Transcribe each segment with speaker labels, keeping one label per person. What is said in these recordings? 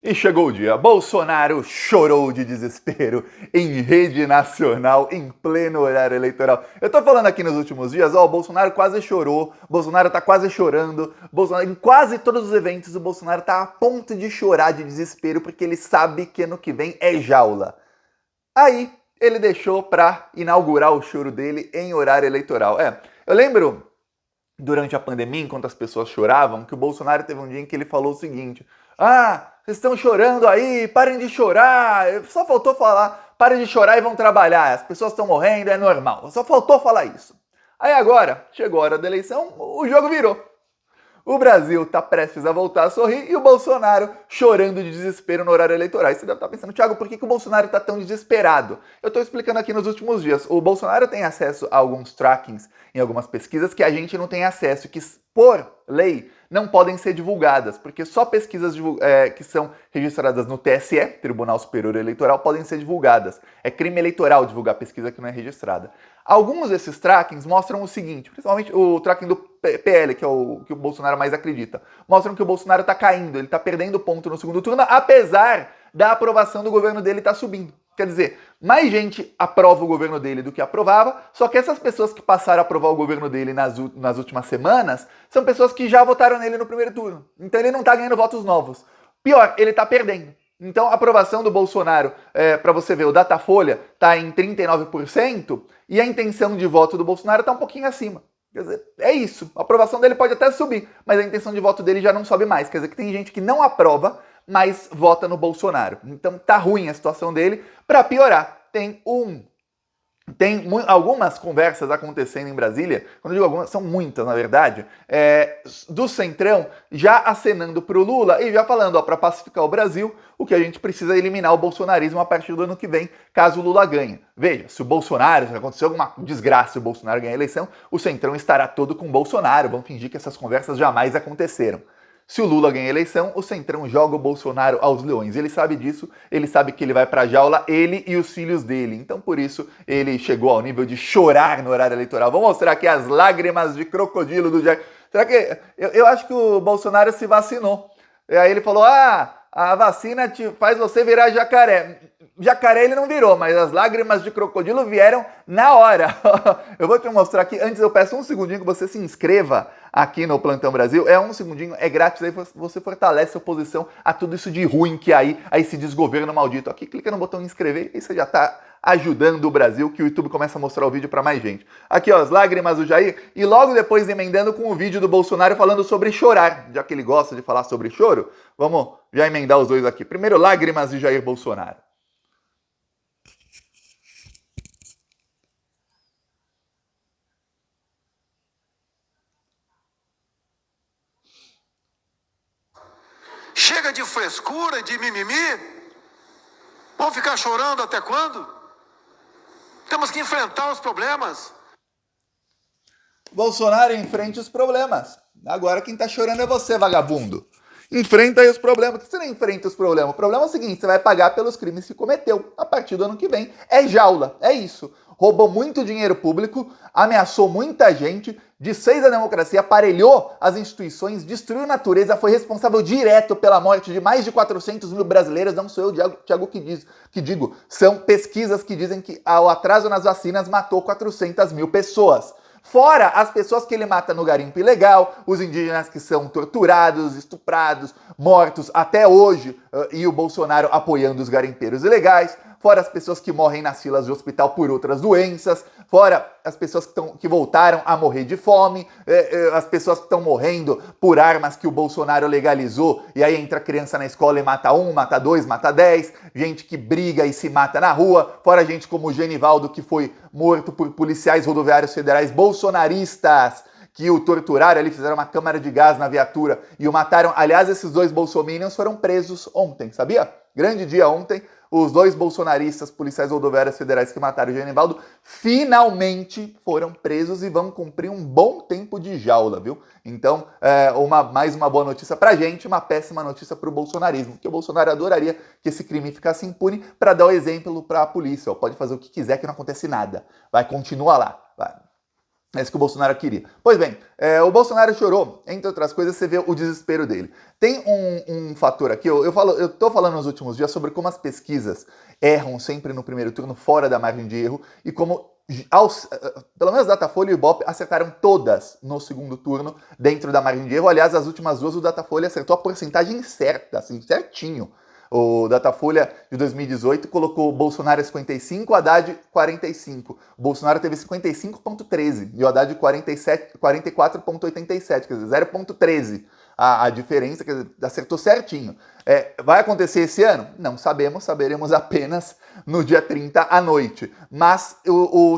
Speaker 1: E chegou o dia. Bolsonaro chorou de desespero em rede nacional, em pleno horário eleitoral. Eu tô falando aqui nos últimos dias, ó, o Bolsonaro quase chorou, Bolsonaro tá quase chorando, Bolsonaro, em quase todos os eventos o Bolsonaro tá a ponto de chorar de desespero porque ele sabe que ano que vem é jaula. Aí ele deixou pra inaugurar o choro dele em horário eleitoral. Eu lembro durante a pandemia, enquanto as pessoas choravam, que o Bolsonaro teve um dia em que ele falou o seguinte: Ah, vocês estão chorando aí, parem de chorar. Só faltou falar, parem de chorar e vão trabalhar. As pessoas estão morrendo, é normal. Só faltou falar isso. Aí agora, chegou a hora da eleição, o jogo virou. O Brasil está prestes a voltar a sorrir e o Bolsonaro chorando de desespero no horário eleitoral. E você deve estar pensando, Thiago, por que o Bolsonaro está tão desesperado? Eu estou explicando aqui nos últimos dias. O Bolsonaro tem acesso a alguns trackings em algumas pesquisas que a gente não tem acesso, que por lei não podem ser divulgadas, porque só pesquisas que são registradas no TSE, Tribunal Superior Eleitoral, podem ser divulgadas. É crime eleitoral divulgar pesquisa que não é registrada. Alguns desses trackings mostram o seguinte, principalmente o tracking do PL, que é o que o Bolsonaro mais acredita, mostram que o Bolsonaro está caindo, ele está perdendo ponto no segundo turno, apesar da aprovação do governo dele estar subindo. Quer dizer, mais gente aprova o governo dele do que aprovava, só que essas pessoas que passaram a aprovar o governo dele nas últimas semanas são pessoas que já votaram nele no primeiro turno. Então ele não está ganhando votos novos. Pior, ele está perdendo. Então a aprovação do Bolsonaro, para você ver, o Datafolha está em 39% e a intenção de voto do Bolsonaro está um pouquinho acima. Quer dizer, é isso. A aprovação dele pode até subir, mas a intenção de voto dele já não sobe mais. Quer dizer que tem gente que não aprova, mas vota no Bolsonaro. Então tá ruim a situação dele. Para piorar, tem algumas conversas acontecendo em Brasília, quando eu digo algumas, são muitas na verdade, do Centrão já acenando pro Lula e já falando, para pacificar o Brasil, o que a gente precisa é eliminar o bolsonarismo a partir do ano que vem, caso o Lula ganhe. Veja, se acontecer alguma desgraça e o Bolsonaro ganhar a eleição, o Centrão estará todo com o Bolsonaro, vão fingir que essas conversas jamais aconteceram. Se o Lula ganha a eleição, o Centrão joga o Bolsonaro aos leões. Ele sabe disso, ele sabe que ele vai pra jaula, ele e os filhos dele. Então, por isso, ele chegou ao nível de chorar no horário eleitoral. Vou mostrar aqui as lágrimas de crocodilo do Jair. Será que... Eu acho que o Bolsonaro se vacinou. E aí ele falou, a vacina faz você virar jacaré. Jacaré ele não virou, mas as lágrimas de crocodilo vieram na hora. Eu vou te mostrar aqui. Antes eu peço um segundinho que você se inscreva aqui no Plantão Brasil. É um segundinho, é grátis, aí você fortalece a oposição a tudo isso de ruim que aí esse desgoverno maldito. Aqui clica no botão inscrever e você já tá ajudando o Brasil, que o YouTube começa a mostrar o vídeo para mais gente. Aqui, ó, as lágrimas do Jair, e logo depois emendando com o vídeo do Bolsonaro falando sobre chorar, já que ele gosta de falar sobre choro, vamos já emendar os dois aqui. Primeiro, lágrimas de Jair Bolsonaro.
Speaker 2: Chega de frescura, de mimimi. Vão ficar chorando até quando? Temos que enfrentar os problemas.
Speaker 1: Bolsonaro, enfrente os problemas. Agora quem tá chorando é você, vagabundo. Enfrenta aí os problemas. Por que você não enfrenta os problemas? O problema é o seguinte, você vai pagar pelos crimes que cometeu a partir do ano que vem. É jaula, é isso. Roubou muito dinheiro público, ameaçou muita gente, desfez a democracia, aparelhou as instituições, destruiu a natureza, foi responsável direto pela morte de mais de 400 mil brasileiros. Não sou eu, Thiago, que digo. São pesquisas que dizem que o atraso nas vacinas matou 400 mil pessoas. Fora as pessoas que ele mata no garimpo ilegal, os indígenas que são torturados, estuprados, mortos até hoje, e o Bolsonaro apoiando os garimpeiros ilegais, fora as pessoas que morrem nas filas de hospital por outras doenças, fora as pessoas que voltaram a morrer de fome, as pessoas que estão morrendo por armas que o Bolsonaro legalizou, e aí entra criança na escola e mata um, mata dois, mata 10, gente que briga e se mata na rua, fora gente como o Genivaldo, que foi morto por policiais rodoviários federais bolsonaristas, que o torturaram, ali fizeram uma câmara de gás na viatura e o mataram. Aliás, esses dois bolsominions foram presos ontem, sabia? Grande dia ontem. Os dois bolsonaristas, policiais rodoviários federais que mataram o Genivaldo, finalmente foram presos e vão cumprir um bom tempo de jaula, viu? Então, mais uma boa notícia pra gente, uma péssima notícia pro bolsonarismo, que o Bolsonaro adoraria que esse crime ficasse impune para dar o exemplo pra polícia. Ó, pode fazer o que quiser que não acontece nada. Vai, continua lá. Vai. É isso que o Bolsonaro queria. Pois bem, o Bolsonaro chorou, entre outras coisas, você vê o desespero dele. Tem um fator aqui, eu tô falando nos últimos dias sobre como as pesquisas erram sempre no primeiro turno, fora da margem de erro, e como, pelo menos Datafolha e o Ibope acertaram todas no segundo turno, dentro da margem de erro. Aliás, as últimas duas o Datafolha acertou a porcentagem certa, assim, certinho. O Datafolha de 2018 colocou Bolsonaro 55, Haddad 45. O Bolsonaro teve 55,13 e o Haddad 44,87, quer dizer, 0,13 a diferença, quer dizer, acertou certinho. Vai acontecer esse ano? Não sabemos, saberemos apenas no dia 30 à noite. Mas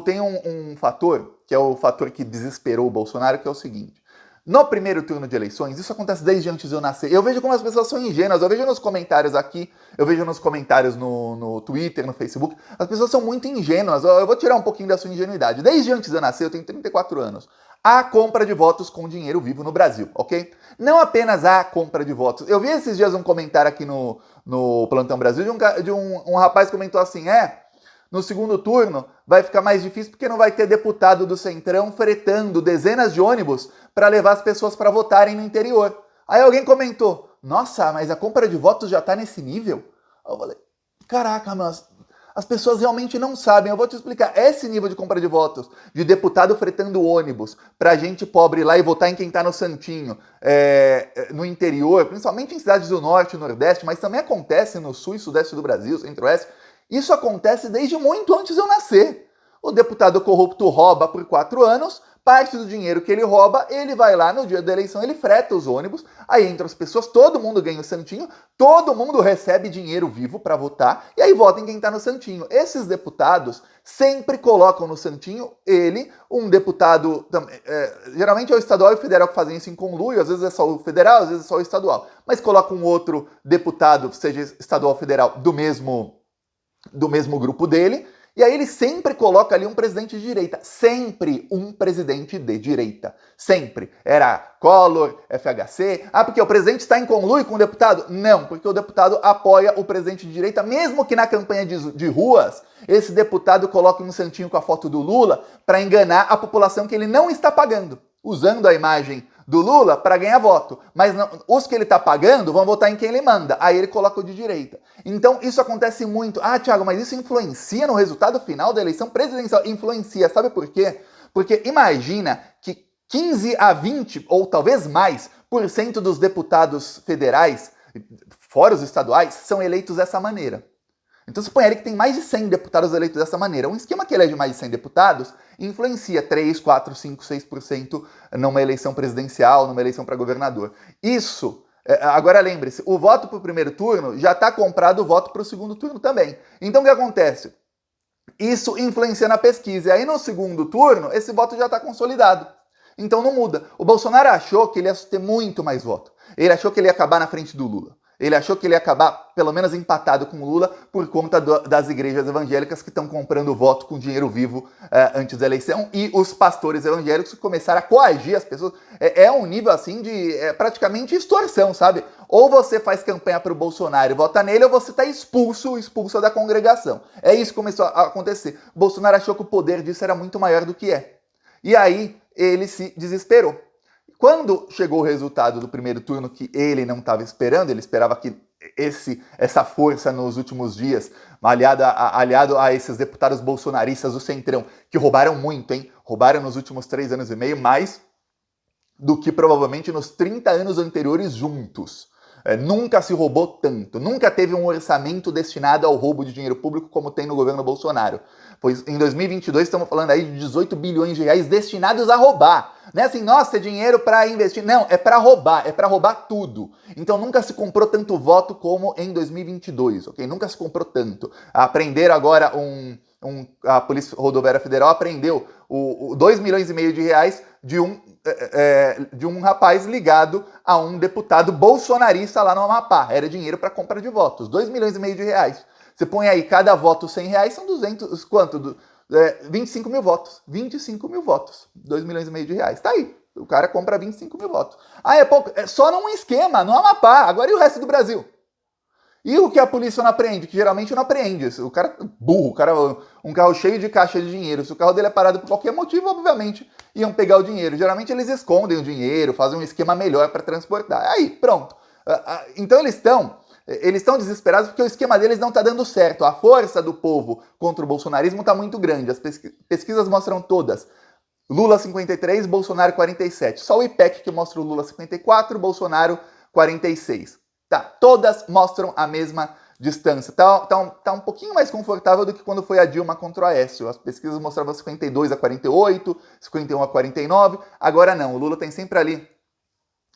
Speaker 1: tem um fator, que é o fator que desesperou o Bolsonaro, que é o seguinte. No primeiro turno de eleições, isso acontece desde antes de eu nascer. Eu vejo como as pessoas são ingênuas, eu vejo nos comentários aqui, eu vejo nos comentários no Twitter, no Facebook, as pessoas são muito ingênuas. Eu vou tirar um pouquinho da sua ingenuidade. Desde antes de eu nascer, eu tenho 34 anos. Há compra de votos com dinheiro vivo no Brasil, ok? Não apenas há compra de votos. Eu vi esses dias um comentário aqui no Plantão Brasil de um rapaz que comentou assim, no segundo turno vai ficar mais difícil porque não vai ter deputado do Centrão fretando dezenas de ônibus para levar as pessoas para votarem no interior. Aí alguém comentou, nossa, mas a compra de votos já está nesse nível? Eu falei, caraca, mas as pessoas realmente não sabem. Eu vou te explicar. Esse nível de compra de votos, de deputado fretando ônibus pra gente pobre ir lá e votar em quem tá no santinho, no interior, principalmente em cidades do norte e nordeste, mas também acontece no sul e sudeste do Brasil, centro-oeste. Isso acontece desde muito antes de eu nascer. O deputado corrupto rouba por 4 anos, parte do dinheiro que ele rouba, ele vai lá no dia da eleição, ele freta os ônibus, aí entram as pessoas, todo mundo ganha o santinho, todo mundo recebe dinheiro vivo para votar, e aí vota em quem tá no santinho. Esses deputados sempre colocam no santinho um deputado, geralmente é o estadual e o federal que fazem isso em conluio, às vezes é só o federal, às vezes é só o estadual, mas coloca um outro deputado, seja estadual ou federal, do mesmo grupo dele, e aí ele sempre coloca ali um presidente de direita. Sempre um presidente de direita. Sempre. Era Collor, FHC. Porque o presidente está em conluio com o deputado? Não, porque o deputado apoia o presidente de direita, mesmo que na campanha de ruas, esse deputado coloque um santinho com a foto do Lula para enganar a população que ele não está pagando, usando a imagem do Lula para ganhar voto, mas não, os que ele está pagando vão votar em quem ele manda, aí ele coloca o de direita. Então isso acontece muito. Thiago, mas isso influencia no resultado final da eleição presidencial? Influencia, sabe por quê? Porque imagina que 15 a 20, ou talvez mais, por cento dos deputados federais, fora os estaduais, são eleitos dessa maneira. Então suponha ele que tem mais de 100 deputados eleitos dessa maneira. Um esquema que elege mais de 100 deputados influencia 3, 4, 5, 6% numa eleição presidencial, numa eleição para governador. Isso, agora lembre-se, o voto para o primeiro turno já está comprado o voto para o segundo turno também. Então o que acontece? Isso influencia na pesquisa. E aí no segundo turno, esse voto já está consolidado. Então não muda. O Bolsonaro achou que ele ia ter muito mais voto. Ele achou que ele ia acabar na frente do Lula. Ele achou que ele ia acabar, pelo menos, empatado com o Lula por conta das igrejas evangélicas que estão comprando voto com dinheiro vivo antes da eleição, e os pastores evangélicos que começaram a coagir as pessoas. É um nível, assim, de praticamente extorsão, sabe? Ou você faz campanha para o Bolsonaro e vota nele, ou você está expulso da congregação. É isso que começou a acontecer. O Bolsonaro achou que o poder disso era muito maior do que é. E aí ele se desesperou. Quando chegou o resultado do primeiro turno, que ele não estava esperando, ele esperava que essa força nos últimos dias, aliado a esses deputados bolsonaristas do Centrão, que roubaram muito, hein? Roubaram nos últimos 3 anos e meio mais do que provavelmente nos 30 anos anteriores juntos. Nunca se roubou tanto, nunca teve um orçamento destinado ao roubo de dinheiro público como tem no governo Bolsonaro. Pois em 2022 estamos falando aí de 18 bilhões de reais destinados a roubar. Não é assim, nossa, é dinheiro para investir. Não, é para roubar tudo. Então nunca se comprou tanto voto como em 2022, ok? Nunca se comprou tanto. Aprenderam agora a Polícia Rodoviária Federal apreendeu 2 milhões e meio de reais de um rapaz ligado a um deputado bolsonarista lá no Amapá. Era dinheiro para compra de votos, 2 milhões e meio de reais. Você põe aí cada voto 100 reais, são 200, quanto? 25 mil votos. 25 mil votos, 2 milhões e meio de reais. Tá aí, o cara compra 25 mil votos. É pouco, é só num esquema, no Amapá, agora e o resto do Brasil? E o que a polícia não apreende? Que geralmente não apreende. O cara é burro, o cara, um carro cheio de caixa de dinheiro. Se o carro dele é parado por qualquer motivo, obviamente iam pegar o dinheiro. Geralmente eles escondem o dinheiro, fazem um esquema melhor para transportar. Aí, pronto. Então eles estão desesperados porque o esquema deles não está dando certo. A força do povo contra o bolsonarismo está muito grande. As pesquisas mostram todas. Lula 53, Bolsonaro 47. Só o IPEC que mostra o Lula 54, Bolsonaro 46. Tá, todas mostram a mesma distância. Tá um pouquinho mais confortável do que quando foi a Dilma contra o Aécio. As pesquisas mostravam 52 a 48, 51 a 49. Agora não, o Lula tem sempre ali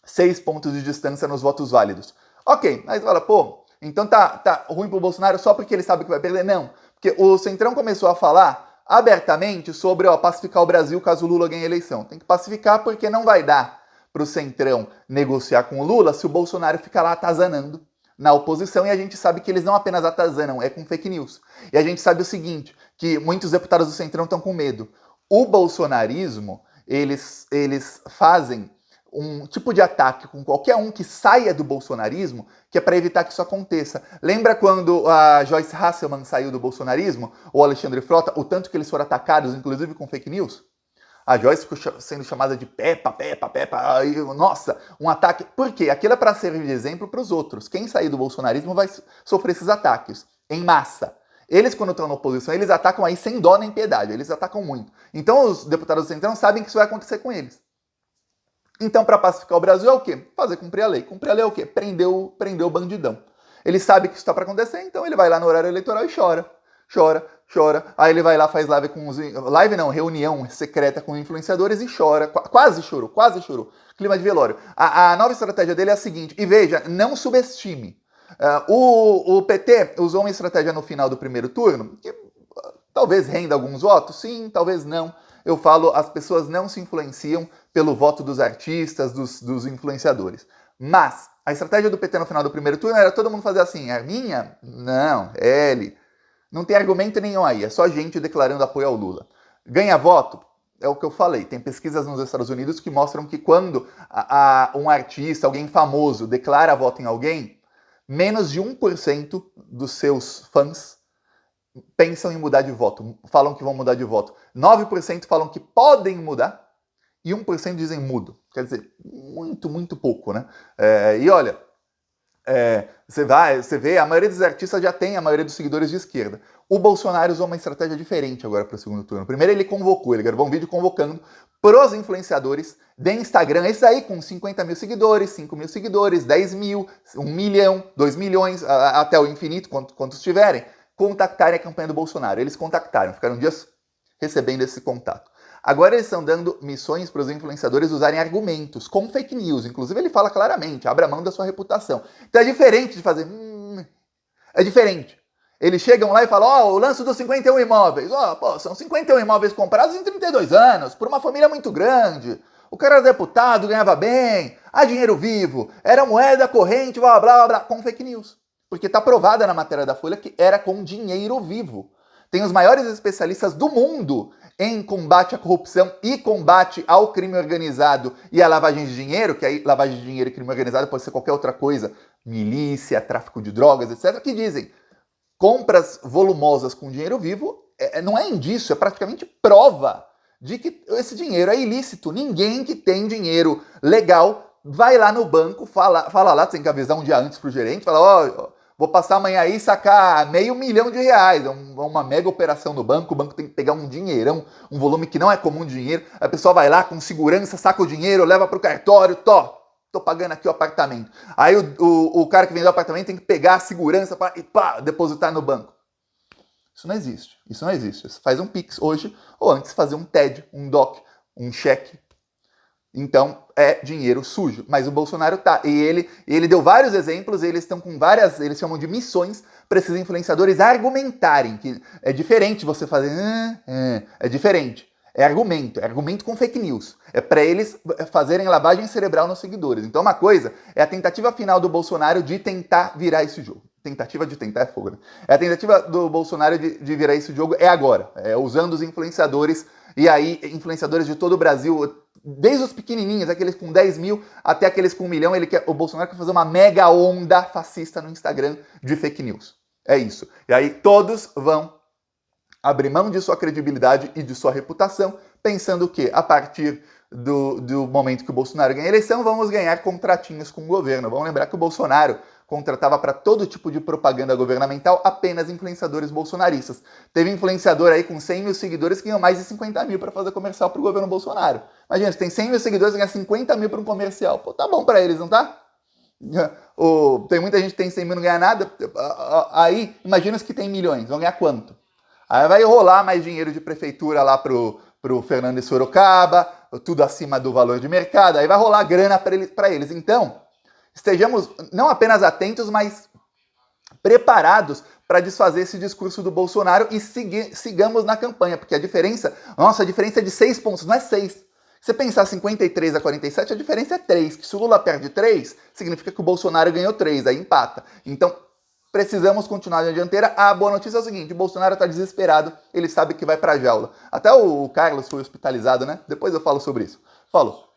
Speaker 1: 6 pontos de distância nos votos válidos. Ok, mas fala, pô, então tá ruim pro Bolsonaro só porque ele sabe que vai perder? Não, porque o Centrão começou a falar abertamente sobre pacificar o Brasil caso o Lula ganhe a eleição. Tem que pacificar porque não vai dar pro Centrão negociar com o Lula se o Bolsonaro ficar lá atazanando na oposição, e a gente sabe que eles não apenas atazanam, é com fake news. E a gente sabe o seguinte, que muitos deputados do Centrão estão com medo. O bolsonarismo, eles fazem um tipo de ataque com qualquer um que saia do bolsonarismo, que é para evitar que isso aconteça. Lembra quando a Joyce Hasselman saiu do bolsonarismo, ou o Alexandre Frota, o tanto que eles foram atacados, inclusive com fake news? A Joyce ficou sendo chamada de Peppa, nossa, um ataque. Por quê? Aquilo é para servir de exemplo para os outros. Quem sair do bolsonarismo vai sofrer esses ataques, em massa. Eles, quando estão na oposição, eles atacam aí sem dó nem piedade, eles atacam muito. Então os deputados do Centrão sabem que isso vai acontecer com eles. Então, para pacificar o Brasil é o quê? Fazer cumprir a lei. Cumprir a lei é o quê? Prender o bandidão. Ele sabe que isso está para acontecer, então ele vai lá no horário eleitoral e chora. Aí ele vai lá, faz live com os... Live não, reunião secreta com influenciadores e chora. Quase chorou. Clima de velório. A nova estratégia dele é a seguinte, e veja, não subestime. O PT usou uma estratégia no final do primeiro turno, que talvez renda alguns votos, sim, talvez não. Eu falo, as pessoas não se influenciam pelo voto dos artistas, dos influenciadores. Mas a estratégia do PT no final do primeiro turno era todo mundo fazer assim, é minha? Não, é ele. Não tem argumento nenhum aí, é só gente declarando apoio ao Lula. Ganha voto? É o que eu falei, tem pesquisas nos Estados Unidos que mostram que quando um artista, alguém famoso, declara voto em alguém, menos de 1% dos seus fãs pensam em mudar de voto, falam que vão mudar de voto. 9% falam que podem mudar e 1% dizem mudo. Quer dizer, muito, muito pouco, né? E olha... Você vê, a maioria dos artistas já tem a maioria dos seguidores de esquerda. O Bolsonaro usou uma estratégia diferente agora para o segundo turno. Primeiro ele gravou um vídeo convocando pros influenciadores de Instagram, esses aí com 50 mil seguidores, 5 mil seguidores, 10 mil, 1 milhão, 2 milhões, até o infinito, quantos tiverem, contactarem a campanha do Bolsonaro. Eles contactaram, ficaram dias recebendo esse contato. Agora eles estão dando missões para os influenciadores usarem argumentos, com fake news. Inclusive ele fala claramente, abra mão da sua reputação. Então é diferente de fazer... É diferente. Eles chegam lá e falam, o lance dos 51 imóveis. São 51 imóveis comprados em 32 anos, por uma família muito grande. O cara era deputado, ganhava bem, dinheiro vivo, era moeda corrente, blá, blá, blá, com fake news. Porque está provada na matéria da Folha que era com dinheiro vivo. Tem os maiores especialistas do mundo em combate à corrupção e combate ao crime organizado e à lavagem de dinheiro, que aí lavagem de dinheiro e crime organizado pode ser qualquer outra coisa, milícia, tráfico de drogas, etc., que dizem compras volumosas com dinheiro vivo não é indício, é praticamente prova de que esse dinheiro é ilícito. Ninguém que tem dinheiro legal vai lá no banco, fala lá, tem que avisar um dia antes pro gerente, fala, vou passar amanhã aí e sacar R$500 mil, é uma mega operação no banco, o banco tem que pegar um dinheirão, um volume que não é comum de dinheiro, a pessoa vai lá com segurança, saca o dinheiro, leva pro cartório, tô pagando aqui o apartamento. Aí o cara que vendeu o apartamento tem que pegar a segurança para depositar no banco. Isso não existe. Você faz um Pix hoje, ou antes fazer um TED, um DOC, um cheque. Então, é dinheiro sujo. Mas o Bolsonaro tá. E ele deu vários exemplos, e eles estão com várias, eles chamam de missões para esses influenciadores argumentarem, que é diferente você fazer... É diferente. É argumento com fake news. É para eles fazerem lavagem cerebral nos seguidores. Então, uma coisa é a tentativa final do Bolsonaro de tentar virar esse jogo. Tentativa de tentar é fogo, né? A tentativa do Bolsonaro de virar esse jogo é agora. É usando os influenciadores E aí, influenciadores de todo o Brasil, desde os pequenininhos, aqueles com 10 mil até aqueles com 1 milhão, o Bolsonaro quer fazer uma mega onda fascista no Instagram de fake news. É isso. E aí todos vão abrir mão de sua credibilidade e de sua reputação, pensando que a partir do momento que o Bolsonaro ganha a eleição, vamos ganhar contratinhos com o governo. Vamos lembrar que o Bolsonaro contratava para todo tipo de propaganda governamental apenas influenciadores bolsonaristas. Teve influenciador aí com 100 mil seguidores que ganhou mais de 50 mil para fazer comercial para o governo Bolsonaro. Imagina, se tem 100 mil seguidores e ganha 50 mil para um comercial. Pô, tá bom para eles, não tá? Tem muita gente que tem 100 mil e não ganha nada. Aí, imagina os que tem milhões, vão ganhar quanto? Aí vai rolar mais dinheiro de prefeitura lá pro Fernando de Sorocaba, tudo acima do valor de mercado, aí vai rolar grana para eles. Então, estejamos não apenas atentos, mas preparados para desfazer esse discurso do Bolsonaro e sigamos na campanha, porque a diferença é de 6 pontos, não é 6. Se você pensar 53 a 47, a diferença é 3. Que se o Lula perde 3, significa que o Bolsonaro ganhou 3, aí empata. Então, precisamos continuar na dianteira. A boa notícia é o seguinte, o Bolsonaro está desesperado, ele sabe que vai para a jaula. Até o Carlos foi hospitalizado, né? Depois eu falo sobre isso. Falou.